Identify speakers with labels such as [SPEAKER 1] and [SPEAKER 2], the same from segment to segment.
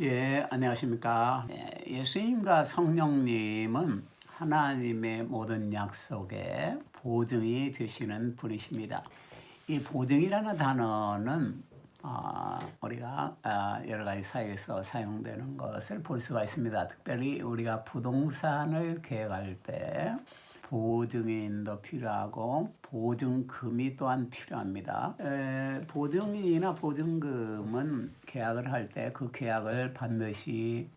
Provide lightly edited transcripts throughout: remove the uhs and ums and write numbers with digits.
[SPEAKER 1] 예, 안녕하십니까. 예수님과 성령님은 하나님의 모든 약속의 보증이 되시는 분이십니다. 이 보증이라는 단어는 우리가 여러 가지 사회에서 사용되는 것을 볼 수가 있습니다. 특별히 우리가 부동산을 계획할 때 보증인도 필요하고 보증금이 또한 필요합니다. 보증인이나 보증금은 계약을 할 때 그 계약을 반드시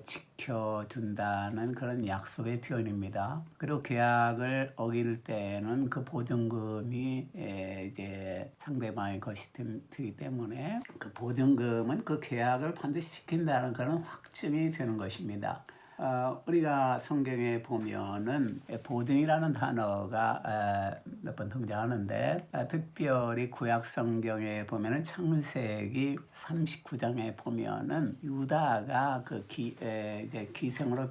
[SPEAKER 1] 지켜준다는 그런 약속의 표현입니다. 그리고 계약을 어길 때는 그 보증금이 이제 상대방의 것이 되기 때문에 그 보증금은 그 계약을 반드시 지킨다는 그런 확증이 되는 것입니다. 우리가 성경에 보면은 보증이라는 단어가 몇 번 등장하는데 특별히 구약 성경에 보면은 창세기 39장에 보면은 유다가 이제 기생으로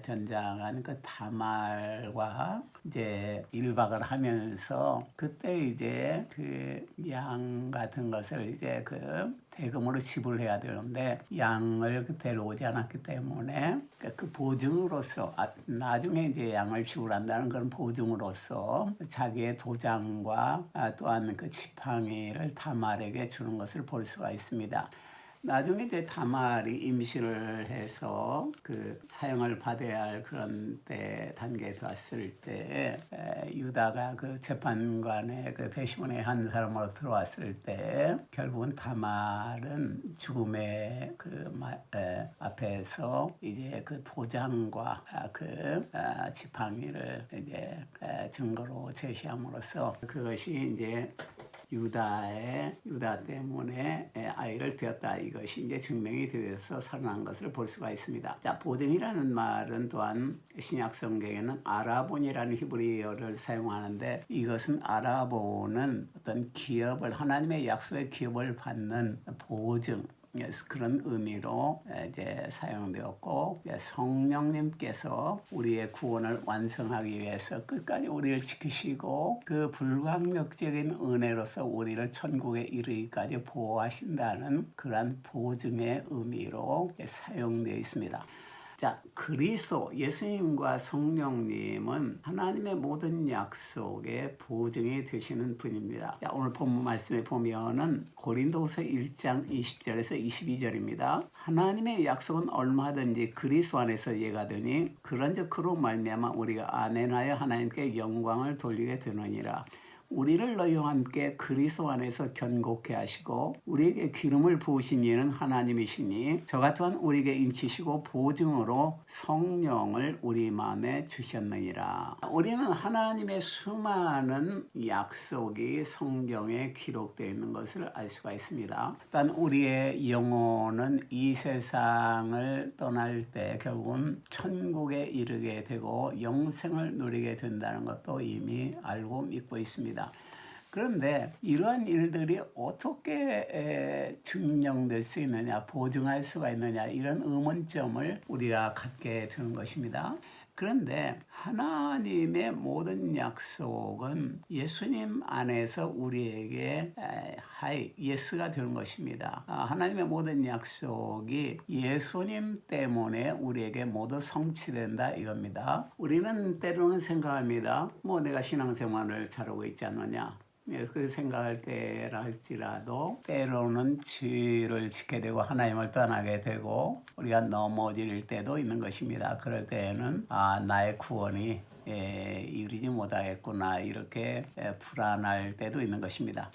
[SPEAKER 1] 변장한 그 다말과 이제 일박을 하면서 그때 이제 그 양 같은 것을 이제 대금으로 지불해야 되는데 양을 데려오지 않았기 때문에 그 보증으로서 나중에 이제 양을 지불한다는 그런 보증으로서 자기의 도장과 또한 그 지팡이를 다말에게 주는 것을 볼 수가 있습니다. 나중에 이제 다말이 임신을 해서 그 사형을 받아야 할 그런 단계에 왔을 때 유다가 그 재판관의 그 배심원의 한 사람으로 들어왔을 때 결국은 다말은 죽음의 앞에서 이제 그 도장과 지팡이를 이제 증거로 제시함으로써 그것이 이제 유다 때문에 아이를 되었다. 이것이 이제 증명이 되어서 살아난 것을 볼 수가 있습니다. 자, 보증이라는 말은 또한 신약 성경에는 아라본이라는 히브리어를 사용하는데 이것은 아라본은 어떤 기업을 하나님의 약속의 기업을 받는 보증 그런 의미로 이제 사용되었고 성령님께서 우리의 구원을 완성하기 위해서 끝까지 우리를 지키시고 그 불강력적인 은혜로서 우리를 천국에 이르기까지 보호하신다는 그러한 보증의 의미로 사용되어 있습니다. 자, 그리스도 예수님과 성령님은 하나님의 모든 약속의 보증이 되시는 분입니다. 자, 오늘 본문 말씀에 보면은 고린도후서 1장 20절에서 22절입니다. 하나님의 약속은 얼마든지 그리스도 안에서 예가되니 그런즉 그로 말미암아 우리가 아멘하여 하나님께 영광을 돌리게 되느니라. 우리를 너희와 함께 그리스도 안에서 견고케 하시고 우리에게 기름을 부으신 이는 하나님이시니 저가 또한 우리에게 인치시고 보증으로 성령을 우리 마음에 주셨느니라. 우리는 하나님의 수많은 약속이 성경에 기록되어 있는 것을 알 수가 있습니다. 일단 우리의 영혼은 이 세상을 떠날 때 결국은 천국에 이르게 되고 영생을 누리게 된다는 것도 이미 알고 믿고 있습니다. 그런데 이러한 일들이 어떻게 증명될 수 있느냐, 보증할 수가 있느냐 이런 의문점을 우리가 갖게 되는 것입니다. 그런데 하나님의 모든 약속은 예수님 안에서 우리에게 예스가 되는 것입니다. 하나님의 모든 약속이 예수님 때문에 우리에게 모두 성취된다 이겁니다. 우리는 때로는 생각합니다. 내가 신앙생활을 잘하고 있지 않느냐. 그 생각할 때라 할지라도 때로는 죄를 짓게 되고 하나님을 떠나게 되고 우리가 넘어질 때도 있는 것입니다. 그럴 때에는 나의 구원이 이루지 못하겠구나 이렇게 불안할 때도 있는 것입니다.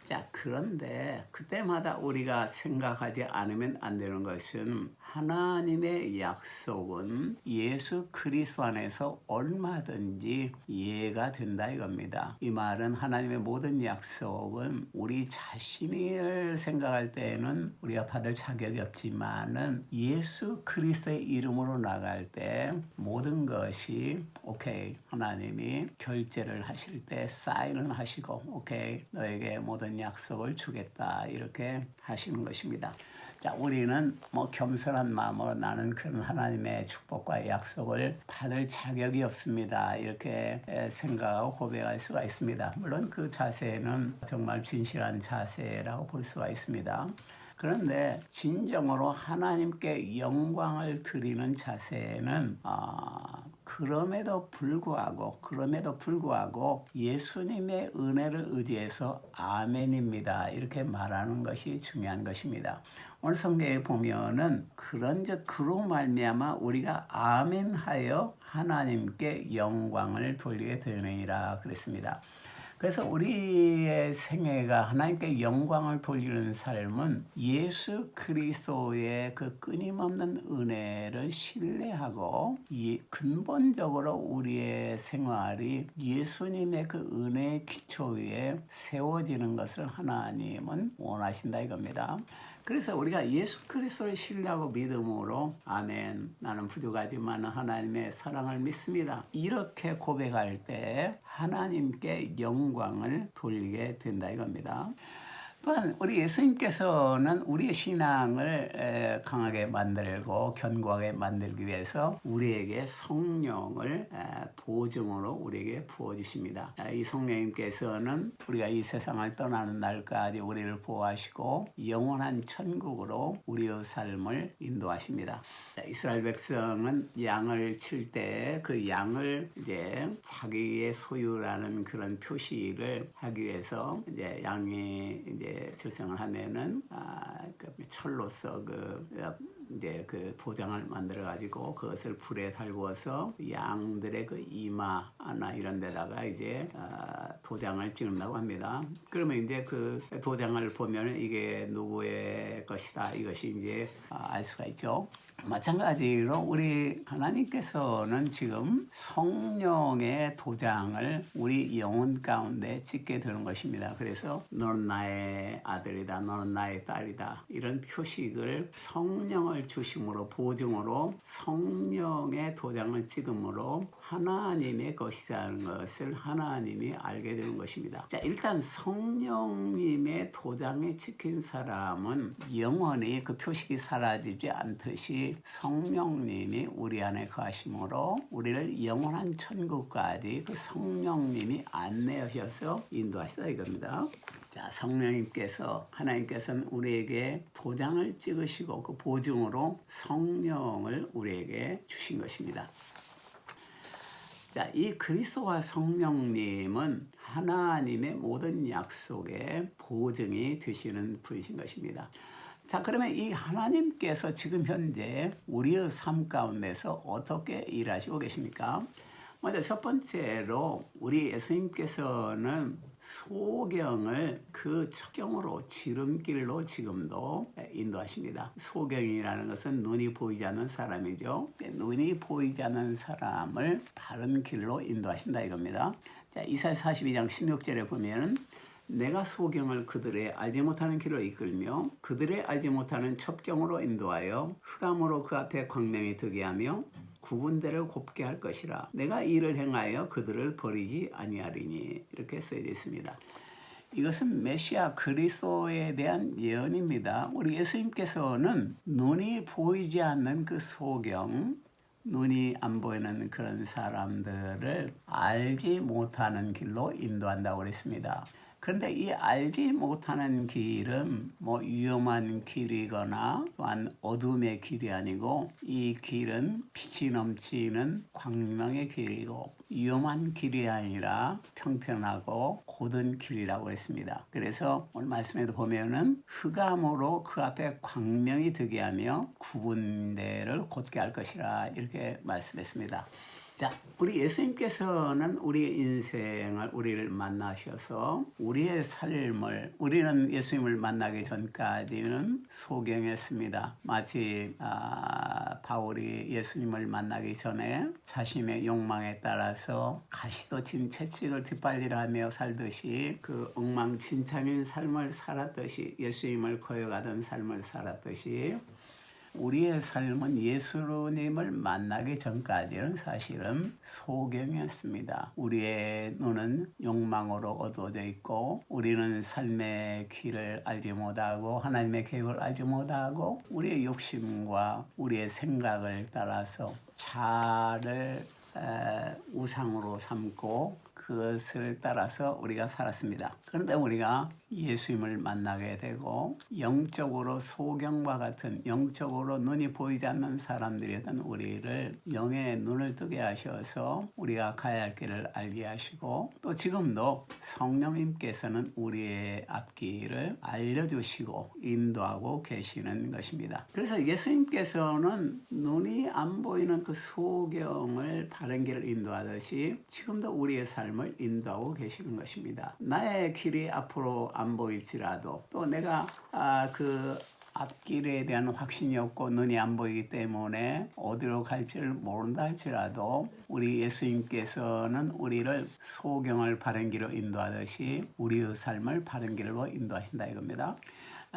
[SPEAKER 1] 자, 그런데 그때마다 우리가 생각하지 않으면 안 되는 것은 하나님의 약속은 예수 그리스도 안에서 얼마든지 이해가 된다 이겁니다. 이 말은 하나님의 모든 약속은 우리 자신을 생각할 때에는 우리가 받을 자격이 없지만은 예수 그리스도의 이름으로 나갈 때 모든 것이 오케이 하나님이 결제를 하실 때 사인을 하시고 오케이 너에게 모든 약속을 주겠다 이렇게 하시는 것입니다. 자, 우리는 겸손한 마음으로 나는 그런 하나님의 축복과 약속을 받을 자격이 없습니다. 이렇게 생각하고 고백할 수가 있습니다. 물론 그 자세는 정말 진실한 자세라고 볼 수가 있습니다. 그런데 진정으로 하나님께 영광을 드리는 자세는 그럼에도 불구하고 예수님의 은혜를 의지해서 아멘입니다. 이렇게 말하는 것이 중요한 것입니다. 오늘 성경에 보면은 그런즉 그로 말미암아 우리가 아멘하여 하나님께 영광을 돌리게 되느니라 그랬습니다. 그래서 우리의 생애가 하나님께 영광을 돌리는 삶은 예수 그리스도의 그 끊임없는 은혜를 신뢰하고 근본적으로 우리의 생활이 예수님의 그 은혜의 기초 위에 세워지는 것을 하나님은 원하신다 이겁니다. 그래서 우리가 예수 그리스도를 신뢰하고 믿음으로 아멘 나는 부족하지만 하나님의 사랑을 믿습니다. 이렇게 고백할 때 하나님께 영광을 돌리게 된다 이겁니다. 또한 우리 예수님께서는 우리의 신앙을 강하게 만들고 견고하게 만들기 위해서 우리에게 성령을 보증으로 우리에게 부어주십니다. 이 성령님께서는 우리가 이 세상을 떠나는 날까지 우리를 보호하시고 영원한 천국으로 우리의 삶을 인도하십니다. 이스라엘 백성은 양을 칠 때 그 양을 이제 자기의 소유라는 그런 표시를 하기 위해서 이제 양이 이제 출생을 하면은 그 철로서 이제 그 도장을 만들어 가지고 그것을 불에 달구어서 양들의 그 이마나 이런 데다가 이제 도장을 찍는다고 합니다. 그러면 이제 그 도장을 보면 이게 누구의 것이다 이것이 이제 알 수가 있죠. 마찬가지로 우리 하나님께서는 지금 성령의 도장을 우리 영혼 가운데 찍게 되는 것입니다. 그래서 너는 나의 아들이다, 너는 나의 딸이다 이런 표식을 성령을 주심으로 보증으로 성령의 도장을 찍음으로 하나님의 것이라는 것을 하나님이 알게 되는 것입니다. 자, 일단 성령님의 도장에 찍힌 사람은 영원히 그 표식이 사라지지 않듯이 성령님이 우리 안에 거하심으로 우리를 영원한 천국까지 그 성령님이 안내하셔서 인도하시다 이겁니다. 자, 성령님께서 하나님께서는 우리에게 도장을 찍으시고 그 보증으로 성령을 우리에게 주신 것입니다. 자, 이 그리스도와 성령님은 하나님의 모든 약속의 보증이 되시는 분이신 것입니다. 자, 그러면 이 하나님께서 지금 현재 우리의 삶 가운데서 어떻게 일하시고 계십니까? 먼저 첫 번째로 우리 예수님께서는 소경을 그 척경으로 지름길로 지금도 인도하십니다. 소경이라는 것은 눈이 보이지 않는 사람이죠. 눈이 보이지 않는 사람을 바른 길로 인도하신다 이겁니다. 자, 이사야 42장 16절에 보면은 내가 소경을 그들의 알지 못하는 길로 이끌며 그들의 알지 못하는 첩경으로 인도하여 흑암으로 그 앞에 광명이 되게 하며 구분대를 곱게 할 것이라. 내가 이를 행하여 그들을 버리지 아니하리니. 이렇게 써져 있습니다. 이것은 메시아 그리스도에 대한 예언입니다. 우리 예수님께서는 눈이 보이지 않는 그 소경, 눈이 안 보이는 그런 사람들을 알지 못하는 길로 인도한다고 그랬습니다. 그런데 이 알지 못하는 길은 뭐 위험한 길이거나 또한 어둠의 길이 아니고 이 길은 빛이 넘치는 광명의 길이고 위험한 길이 아니라 평평하고 곧은 길이라고 했습니다. 그래서 오늘 말씀에도 보면은 흑암으로 그 앞에 광명이 되게 하며 구분대를 곧게 할 것이라 이렇게 말씀했습니다. 자, 우리 예수님께서는 우리의 인생을 우리를 만나셔서 우리의 삶을 우리는 예수님을 만나기 전까지는 소경했습니다. 마치 바울이 예수님을 만나기 전에 자신의 욕망에 따라서 가시돋친 채찍을 뒷발리라 하며 살듯이 그 엉망진창인 삶을 살았듯이 예수님을 거역하던 삶을 살았듯이 우리의 삶은 예수님을 만나기 전까지는 사실은 소경이었습니다. 우리의 눈은 욕망으로 어두워져 있고 우리는 삶의 길을 알지 못하고 하나님의 계획을 알지 못하고 우리의 욕심과 우리의 생각을 따라서 자아를 우상으로 삼고 그것을 따라서 우리가 살았습니다. 그런데 우리가 예수님을 만나게 되고 영적으로 소경과 같은 영적으로 눈이 보이지 않는 사람들이던 우리를 영의 눈을 뜨게 하셔서 우리가 가야 할 길을 알게 하시고 또 지금도 성령님께서는 우리의 앞길을 알려주시고 인도하고 계시는 것입니다. 그래서 예수님께서는 눈이 안 보이는 그 소경을 바른 길을 인도하듯이 지금도 우리의 삶을 인도하고 계시는 것입니다. 나의 길이 앞으로 안 보일지라도 또 내가 그 앞길에 대한 확신이 없고 눈이 안 보이기 때문에 어디로 갈지를 모른다 할지라도 우리 예수님께서는 우리를 소경을 바른 길로 인도하듯이 우리의 삶을 바른 길로 인도하신다 이겁니다.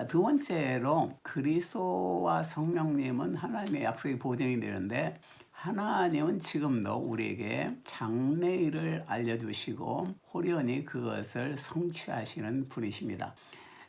[SPEAKER 1] 두 번째로 그리스도와 성령님은 하나님의 약속이 보증이 되는데 하나님은 지금도 우리에게 장래일을 알려주시고 호련히 그것을 성취하시는 분이십니다.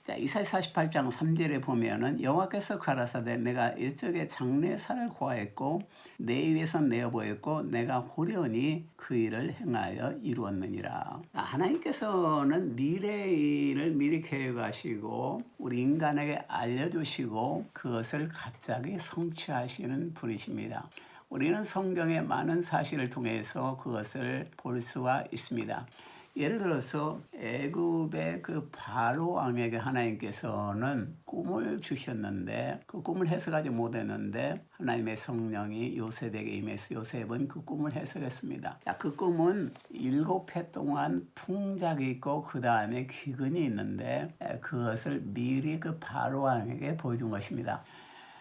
[SPEAKER 1] 자, 이사야 48장 3절에 보면은 여호와께서 가라사대 내가 이쪽에 장래사를 고하였고 내 입에서 내어 보였고 내가 호련히 그 일을 행하여 이루었느니라. 하나님께서는 미래의 일을 미리 계획하시고 우리 인간에게 알려주시고 그것을 갑자기 성취하시는 분이십니다. 우리는 성경의 많은 사실을 통해서 그것을 볼 수가 있습니다. 예를 들어서 애굽의 그 바로 왕에게 하나님께서는 꿈을 주셨는데 그 꿈을 해석하지 못했는데 하나님의 성령이 요셉에게 임해서 요셉은 그 꿈을 해석했습니다. 그 꿈은 7해 동안 풍작이 있고 그 다음에 기근이 있는데 그것을 미리 그 바로 왕에게 보여준 것입니다.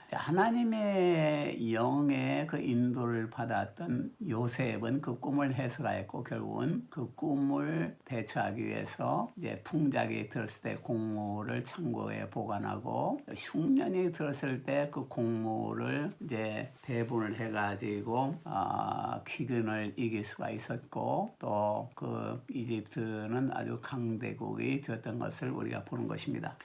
[SPEAKER 1] 하나님의 영의 그 인도를 받았던 요셉은 그 꿈을 해석하였고 결국은 그 꿈을 대처하기 위해서 이제 풍작이 들었을 때 곡물을 창고에 보관하고 흉년이 들었을 때 그 곡물을 이제 배분을 해가지고 기근을 이길 수가 있었고 또 그 이집트는 아주 강대국이 되었던 것을 우리가 보는 것입니다.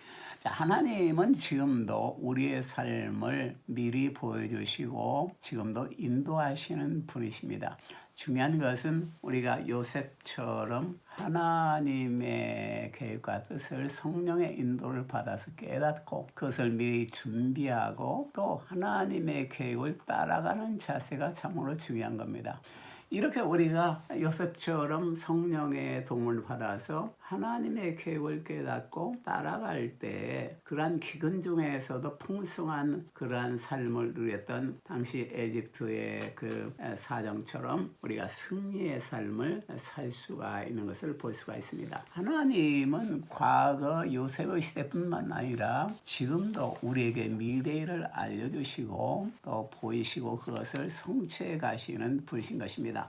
[SPEAKER 1] 하나님은 지금도 우리의 삶을 미리 보여주시고 지금도 인도하시는 분이십니다. 중요한 것은 우리가 요셉처럼 하나님의 계획과 뜻을 성령의 인도를 받아서 깨닫고 그것을 미리 준비하고 또 하나님의 계획을 따라가는 자세가 참으로 중요한 겁니다. 이렇게 우리가 요셉처럼 성령의 도움을 받아서 하나님의 계획을 깨닫고 따라갈 때 그러한 기근 중에서도 풍성한 그러한 삶을 누렸던 당시 에집트의 그 사정처럼 우리가 승리의 삶을 살 수가 있는 것을 볼 수가 있습니다. 하나님은 과거 요셉의 시대뿐만 아니라 지금도 우리에게 미래를 알려주시고 또 보이시고 그것을 성취해 가시는 분이신 것입니다.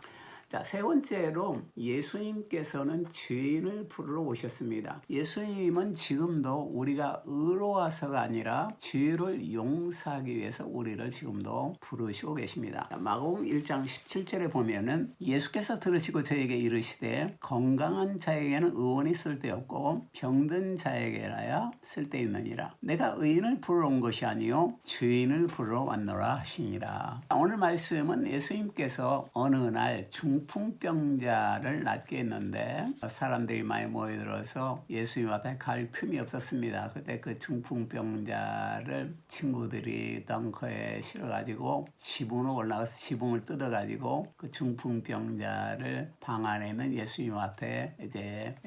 [SPEAKER 1] 자, 세 번째로 예수님께서는 죄인을 부르러 오셨습니다. 예수님은 지금도 우리가 의로워서가 아니라 죄를 용서하기 위해서 우리를 지금도 부르시고 계십니다. 마가복음 1장 17절에 보면은 예수께서 들으시고 저에게 이르시되 건강한 자에게는 의원이 쓸데없고 병든 자에게라야 쓸데있느니라. 내가 의인을 부르러 온 것이 아니요 죄인을 부르러 왔노라 하시니라. 오늘 말씀은 예수님께서 어느 날 중풍병자를 낫게 했는데 사람들이 많이 모여들어서 예수님 앞에 갈 틈이 없었습니다. 그때 그 중풍병자를 친구들이 덩커에 실어가지고 지붕으로 올라가서 지붕을 뜯어가지고 그 중풍병자를 방 안에 있는 예수님 앞에 이제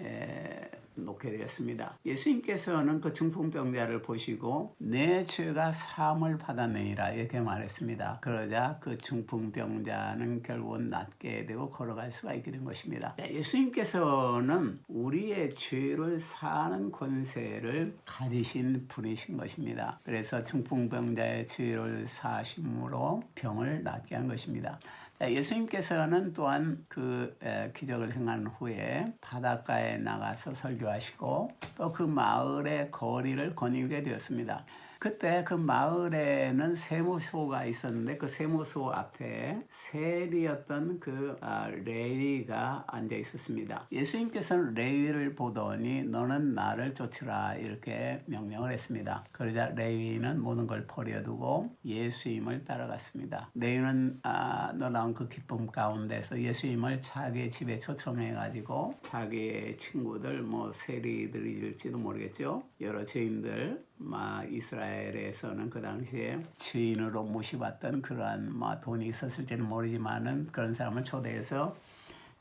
[SPEAKER 1] 놓게 되었습니다. 예수님께서는 그 중풍병자를 보시고 내 죄가 사함을 받았느니라 이렇게 말했습니다. 그러자 그 중풍병자는 결국은 낫게 되고 걸어갈 수가 있게 된 것입니다. 예수님께서는 우리의 죄를 사하는 권세를 가지신 분이신 것입니다. 그래서 중풍병자의 죄를 사하심으로 병을 낫게 한 것입니다. 예수님께서는 또한 그 기적을 행한 후에 바닷가에 나가서 설교하시고 또 그 마을의 거리를 거닐게 되었습니다. 그때 그 마을에는 세무소가 있었는데 그 세무소 앞에 세리였던 그 레위가 앉아 있었습니다. 예수님께서는 레위를 보더니 너는 나를 쫓으라 이렇게 명령을 했습니다. 그러자 레위는 모든 걸 버려두고 예수님을 따라갔습니다. 레위는 놀라운 그 기쁨 가운데서 예수님을 자기 집에 초청해가지고 자기의 친구들 뭐 세리들일지도 모르겠죠. 여러 죄인들 이스라엘에서는 그 당시에 죄인으로 모셔봤던 그러한 돈이 있었을지는 모르지만은 그런 사람을 초대해서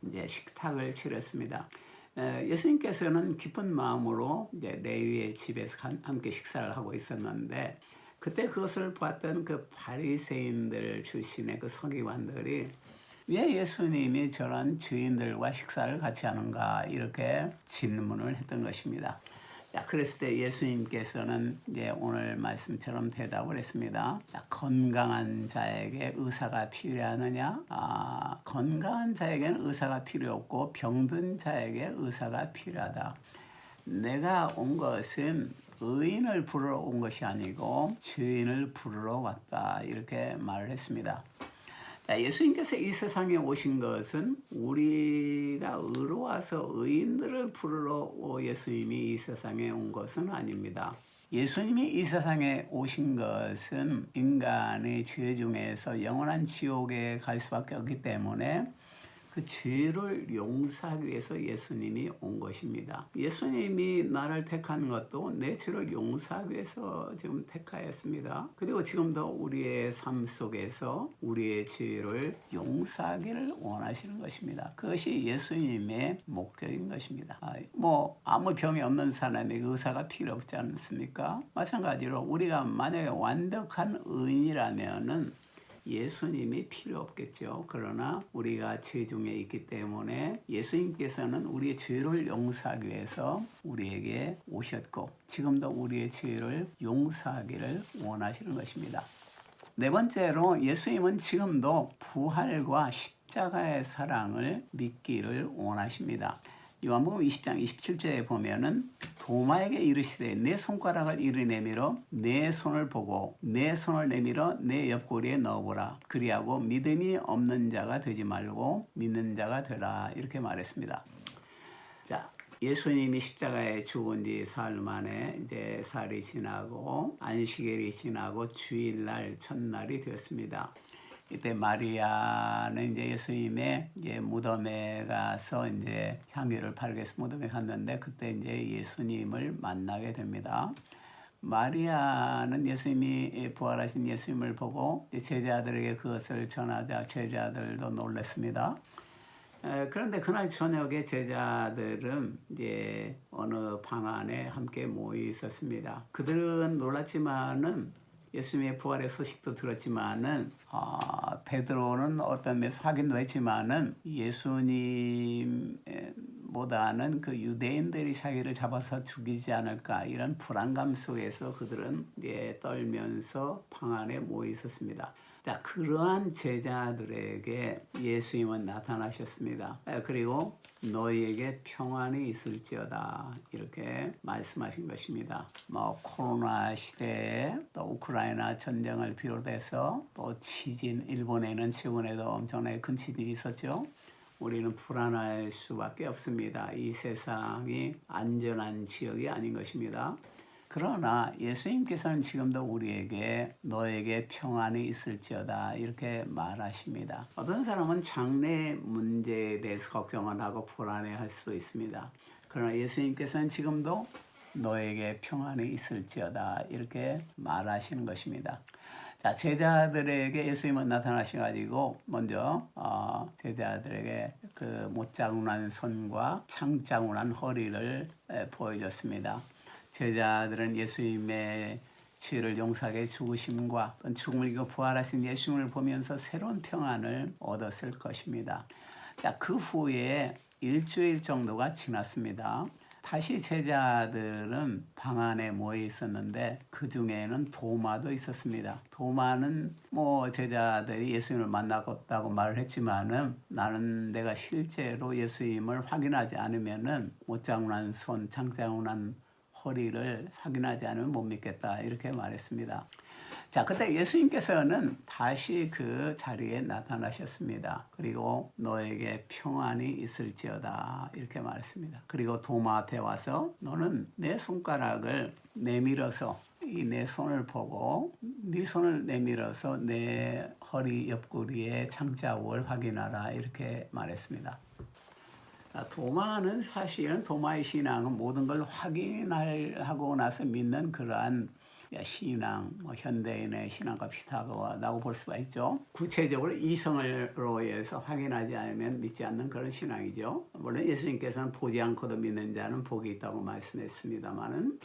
[SPEAKER 1] 이제 식탁을 차렸습니다. 예수님께서는 기쁜 마음으로 이제 레위의 집에서 함께 식사를 하고 있었는데 그때 그것을 봤던 그 바리새인들 출신의 그 서기관들이 왜 예수님이 저런 죄인들과 식사를 같이 하는가 이렇게 질문을 했던 것입니다. 자, 그랬을 때 예수님께서는 이제 오늘 말씀처럼 대답을 했습니다. 자, 건강한 자에게 의사가 필요하느냐? 건강한 자에게는 의사가 필요 없고 병든 자에게 의사가 필요하다. 내가 온 것은 의인을 부르러 온 것이 아니고 죄인을 부르러 왔다. 이렇게 말을 했습니다. 자, 예수님께서 이 세상에 오신 것은 우리가 의로워서 의인들을 부르러 예수님이 이 세상에 온 것은 아닙니다. 예수님이 이 세상에 오신 것은 인간의 죄 중에서 영원한 지옥에 갈 수밖에 없기 때문에 그 죄를 용서하기 위해서 예수님이 온 것입니다. 예수님이 나를 택한 것도 내 죄를 용서하기 위해서 지금 택하였습니다. 그리고 지금도 우리의 삶 속에서 우리의 죄를 용서하기를 원하시는 것입니다. 그것이 예수님의 목적인 것입니다. 아무 병이 없는 사람에게 의사가 필요 없지 않습니까? 마찬가지로 우리가 만약에 완벽한 의인이라면은 예수님이 필요 없겠죠. 그러나 우리가 죄 중에 있기 때문에 예수님께서는 우리의 죄를 용서하기 위해서 우리에게 오셨고 지금도 우리의 죄를 용서하기를 원하시는 것입니다. 네 번째로 예수님은 지금도 부활과 십자가의 사랑을 믿기를 원하십니다. 요한복음 20장 27절에 보면은 도마에게 이르시되 내 손가락을 이리 내밀어 내 손을 보고 내 손을 내밀어 내 옆구리에 넣어보라. 그리하고 믿음이 없는 자가 되지 말고 믿는 자가 되라. 이렇게 말했습니다. 자, 예수님이 십자가에 죽은 지 사흘 만에 이제 사흘이 지나고 안식일이 지나고 주일날 첫날이 되었습니다. 이때 마리아는 이제 예수님의 이제 무덤에 가서 이제 향기를 바르게 해서 무덤에 갔는데 그때 이제 예수님을 만나게 됩니다. 마리아는 예수님이 부활하신 예수님을 보고 제자들에게 그것을 전하자 제자들도 놀랐습니다. 그런데 그날 저녁에 제자들은 이제 어느 방 안에 함께 모여 있었습니다. 그들은 놀랐지만은 예수님의 부활의 소식도 들었지만은 베드로는 어떤 면에서 확인도 했지만은 예수님보다는 그 유대인들이 자기를 잡아서 죽이지 않을까 이런 불안감 속에서 그들은 이제 떨면서 방 안에 모여 있었습니다. 자, 그러한 제자들에게 예수님은 나타나셨습니다. 그리고 너희에게 평안이 있을지어다 이렇게 말씀하신 것입니다. 코로나 시대에 또 우크라이나 전쟁을 비롯해서 또 지진, 일본에는 최근에도 엄청나게 큰 지진이 있었죠. 우리는 불안할 수밖에 없습니다. 이 세상이 안전한 지역이 아닌 것입니다. 그러나 예수님께서는 지금도 우리에게 너에게 평안이 있을지어다 이렇게 말하십니다. 어떤 사람은 장래 문제에 대해서 걱정을 하고 불안해할 수도 있습니다. 그러나 예수님께서는 지금도 너에게 평안이 있을지어다 이렇게 말하시는 것입니다. 자, 제자들에게 예수님은 나타나셔가지고 먼저 제자들에게 그 못자국난 손과 창자국난 허리를 보여줬습니다. 제자들은 예수님의 죄를 용서하게 죽으심과 죽음을 이기고 부활하신 예수님을 보면서 새로운 평안을 얻었을 것입니다. 자, 그 후에 일주일 정도가 지났습니다. 다시 제자들은 방 안에 모여 있었는데 그 중에는 도마도 있었습니다. 도마는 제자들이 예수님을 만나겠다고 말을 했지만은 나는 내가 실제로 예수님을 확인하지 않으면은 못자국난 손, 창자국난 허리를 확인하지 않으면 못 믿겠다 이렇게 말했습니다. 자, 그때 예수님께서는 다시 그 자리에 나타나셨습니다. 그리고 너에게 평안이 있을지어다 이렇게 말했습니다. 그리고 도마 앞에 와서 너는 내 손가락을 내밀어서 이 내 손을 보고 네 손을 내밀어서 내 허리 옆구리의 창자국을 확인하라 이렇게 말했습니다. 도마는 사실은 도마의 신앙은 모든 걸 확인하고 나서 믿는 그러한 신앙, 현대인의 신앙과 비슷하다고 볼 수가 있죠. 구체적으로 이성으로 해서 확인하지 않으면 믿지 않는 그런 신앙이죠. 물론 예수님께서는 보지 않고도 믿는 자는 복이 있다고 말씀했습니다만은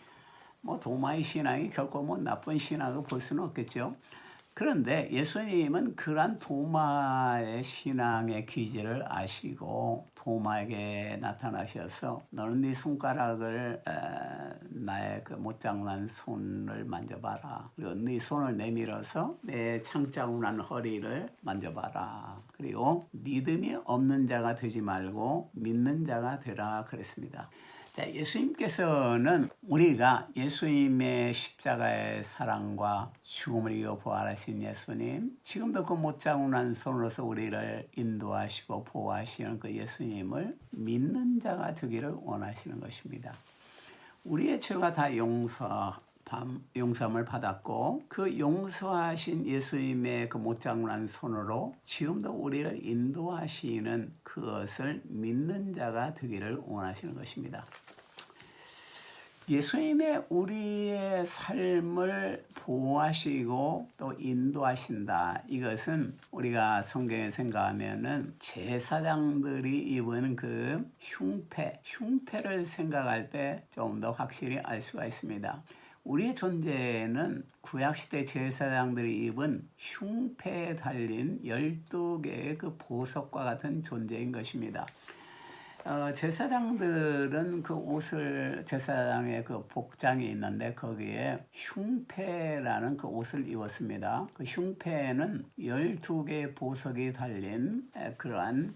[SPEAKER 1] 도마의 신앙이 결코 나쁜 신앙을 볼 수는 없겠죠. 그런데 예수님은 그러한 도마의 신앙의 기질을 아시고 도마에게 나타나셔서 너는 네 손가락을 나의 그 못장난 손을 만져봐라. 그리고 네 손을 내밀어서 내 창자국 난 허리를 만져봐라. 그리고 믿음이 없는 자가 되지 말고 믿는 자가 되라 그랬습니다. 자, 예수님께서는 우리가 예수님의 십자가의 사랑과 죽음을 이겨 부활하신 예수님, 지금도 그 못자국 난 손으로서 우리를 인도하시고 보호하시는 그 예수님을 믿는 자가 되기를 원하시는 것입니다. 우리의 죄가 다 용서함을 받았고 그 용서하신 예수님의 그 못자국 난 손으로 지금도 우리를 인도하시는 그것을 믿는 자가 되기를 원하시는 것입니다. 예수님의 우리의 삶을 보호하시고 또 인도하신다. 이것은 우리가 성경에 생각하면은 제사장들이 입은 그 흉패를 생각할 때 좀 더 확실히 알 수가 있습니다. 우리의 존재는 구약시대 제사장들이 입은 흉패에 달린 12개의 그 보석과 같은 존재인 것입니다. 제사장들은 그 옷을 제사장의 그 복장이 있는데 거기에 흉패라는 그 옷을 입었습니다. 그 흉패는 12개의 보석이 달린 그러한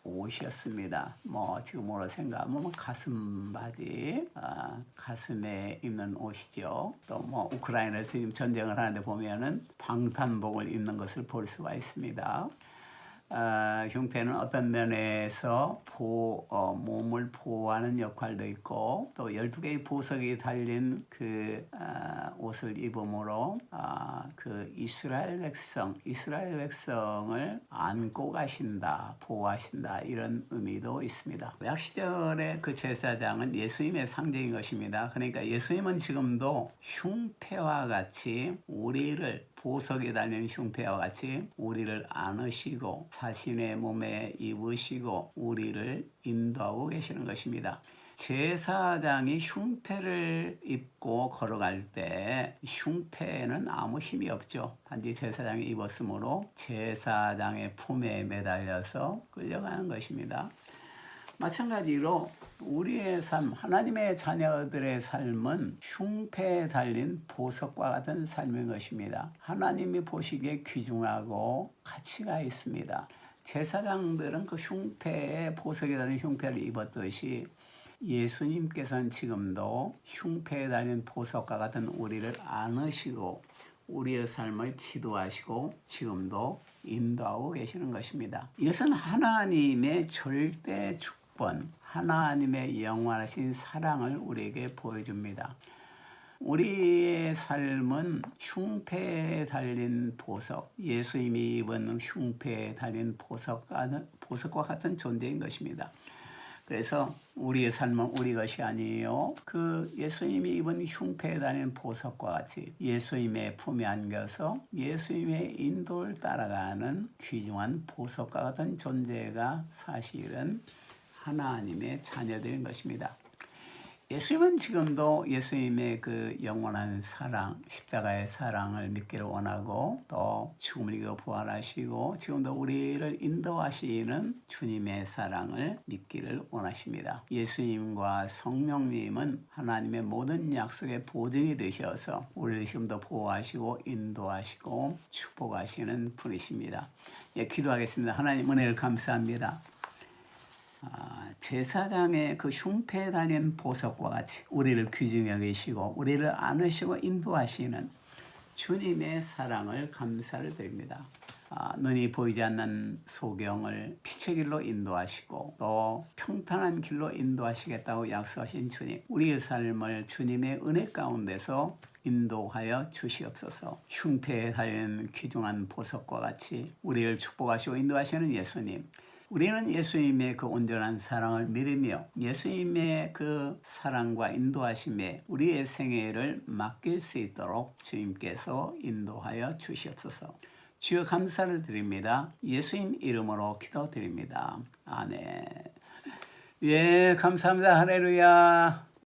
[SPEAKER 1] 옷이었습니다. 지금으로 생각하면 가슴 바지, 가슴에 입는 옷이죠. 또 우크라이나에서 지금 전쟁을 하는데 보면은 방탄복을 입는 것을 볼 수가 있습니다. 흉패는 어떤 면에서 몸을 보호하는 역할도 있고 또 12개의 보석이 달린 그 옷을 입음으로 그 이스라엘 백성을 안고 가신다, 보호하신다 이런 의미도 있습니다. 구약 시절의 그 제사장은 예수님의 상징인 것입니다. 그러니까 예수님은 지금도 흉패와 같이 우리를 보석이 달린 흉패와 같이 우리를 안으시고 자신의 몸에 입으시고 우리를 인도하고 계시는 것입니다. 제사장이 흉패를 입고 걸어갈 때 흉패에는 아무 힘이 없죠. 단지 제사장이 입었으므로 제사장의 품에 매달려서 끌려가는 것입니다. 마찬가지로 우리의 삶, 하나님의 자녀들의 삶은 흉패에 달린 보석과 같은 삶인 것입니다. 하나님이 보시기에 귀중하고 가치가 있습니다. 제사장들은 그 흉패에 보석에 달린 흉패를 입었듯이 예수님께서는 지금도 흉패에 달린 보석과 같은 우리를 안으시고 우리의 삶을 지도하시고 지금도 인도하고 계시는 것입니다. 이것은 하나님의 절대 주권, 하나님의 영원하신 사랑을 우리에게 보여줍니다. 우리의 삶은 흉패에 달린 보석, 예수님이 입은 흉패에 달린 보석과 같은 존재인 것입니다. 그래서 우리의 삶은 우리 것이 아니에요. 그 예수님이 입은 흉패에 달린 보석과 같이 예수님의 품에 안겨서 예수님의 인도를 따라가는 귀중한 보석과 같은 존재가 사실은 하나님의 자녀들인 것입니다. 예수님은 지금도 예수님의 그 영원한 사랑, 십자가의 사랑을 믿기를 원하고 또 죽음을 이겨 부활하시고 지금도 우리를 인도하시는 주님의 사랑을 믿기를 원하십니다. 예수님과 성령님은 하나님의 모든 약속의 보증이 되셔서 우리를 지금도 보호하시고 인도하시고 축복하시는 분이십니다. 기도하겠습니다. 하나님 은혜를 감사합니다. 제사장의 그 흉패에 달린 보석과 같이 우리를 귀중히 여기시고 우리를 안으시고 인도하시는 주님의 사랑을 감사를 드립니다. 눈이 보이지 않는 소경을 빛의 길로 인도하시고 또 평탄한 길로 인도하시겠다고 약속하신 주님, 우리의 삶을 주님의 은혜 가운데서 인도하여 주시옵소서. 흉패에 달린 귀중한 보석과 같이 우리를 축복하시고 인도하시는 예수님, 우리는 예수님의 그 온전한 사랑을 믿으며 예수님의 그 사랑과 인도하심에 우리의 생애를 맡길 수 있도록 주님께서 인도하여 주시옵소서. 주여 감사를 드립니다. 예수님 이름으로 기도드립니다. 아멘. 예, 감사합니다. 할렐루야.